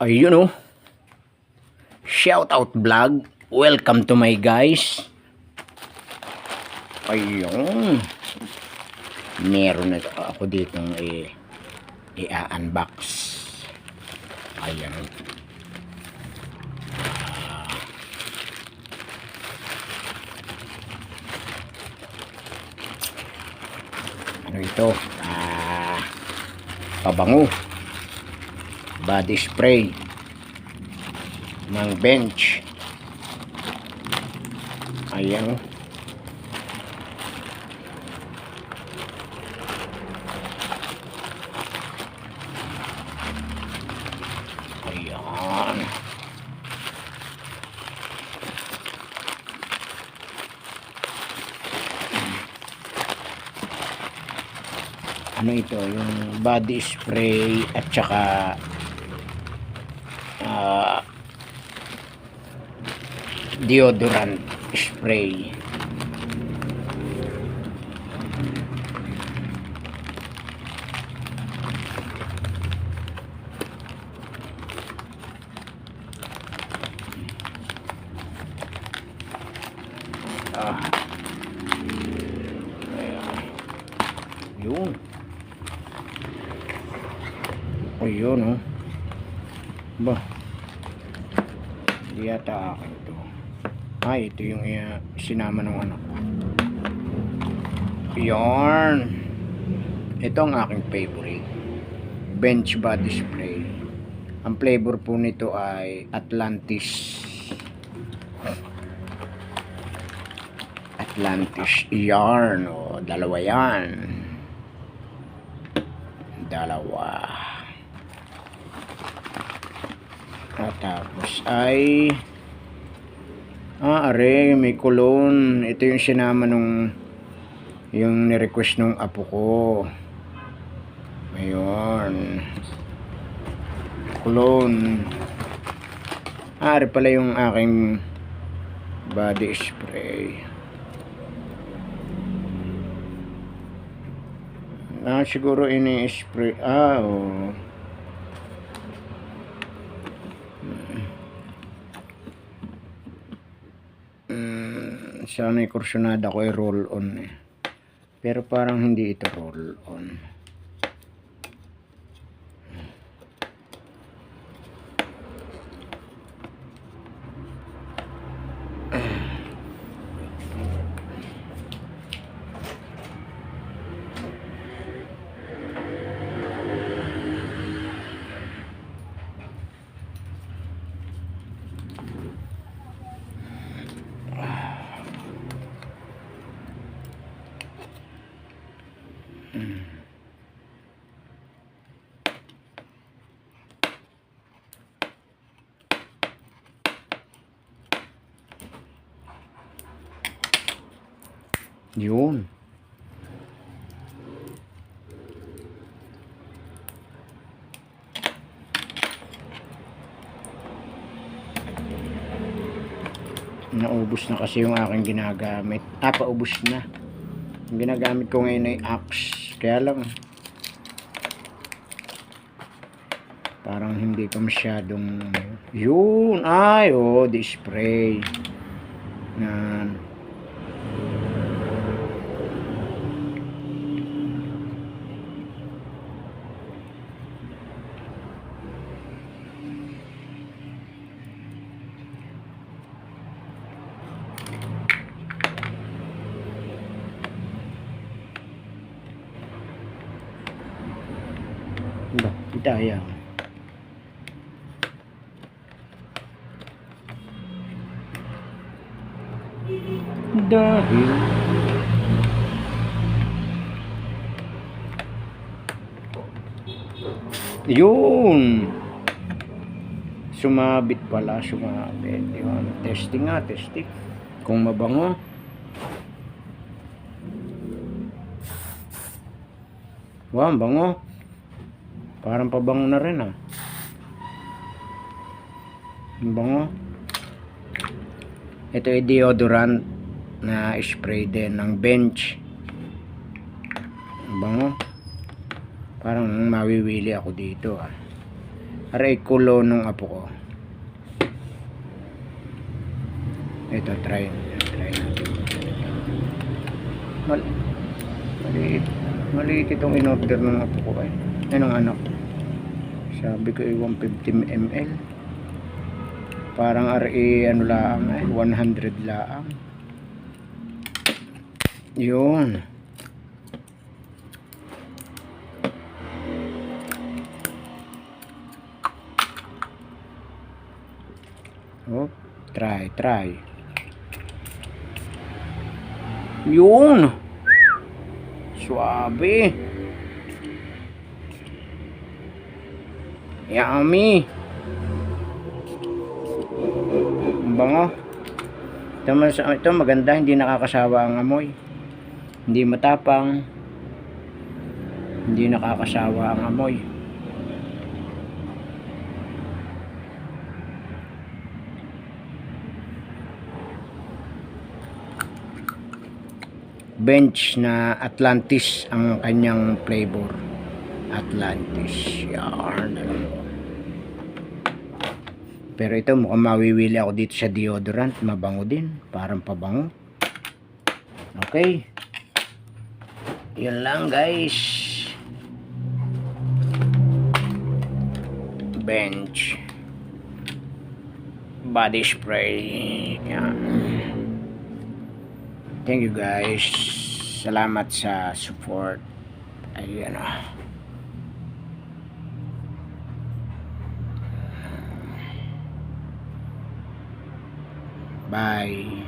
Ayun oh. Shout out vlog. Welcome to my guys. Ayun. Meron na ako ditong i-unbox. Ayan. Ano ito? Pabango. Body spray ng bench. Ayan. Ayan. Ano ito? Yung body spray at saka deodorant spray. Yun. O yun oh. Ba, hindi yata akin ito. Ito yung sinama ng anak ko. Yarn. Ito ang aking favorite. Bench body spray. Ang flavor po nito ay Atlantis. Atlantis yarn. O, dalawa yan. Dalawa. At tapos ay are, may cologne. Ito yung sinama nung yung ni-request nung apo ko. Ayun. Cologne. Are pala yung aking body spray. Siguro ini-spray. Oh. Sana yung kursunada ko ay roll on eh. Pero parang hindi ito roll on. Yun. Naubos na kasi yung aking ginagamit. Paubos na. Yung ginagamit ko ngayon ay Axe. Kaya lang parang hindi pa masyadong yun. The spray na daya. Dahil yun, sumabit pala, sumabit. Yun. Testing nga, testing kung mabango. Wow, bango. Parang pabango na rin Bango. Ito ay deodorant na spray din ng bench. Bango. Parang mawiwili ako dito Aray kulo nung apo ko. Ito, try natin. Maliit itong in-order ng apo ko ay. Anong anak? Sabi ko 150 ml. Parang RE ano lang ay 100 lang. Yun. Oh, try. Yun. Suabe. Yummy. Ang bango. Ito maganda, hindi nakakasawa ang amoy. Hindi matapang. Hindi nakakasawa ang amoy. Bench na Atlantis ang kanyang flavor. Atlantis. Yarn. Pero ito mukhang mawiwili ako dito sa deodorant. Mabango din. Parang pabango. Okay. Yun lang guys. Bench body spray. Yan. Thank you guys. Salamat sa support. Ayan o. Bye.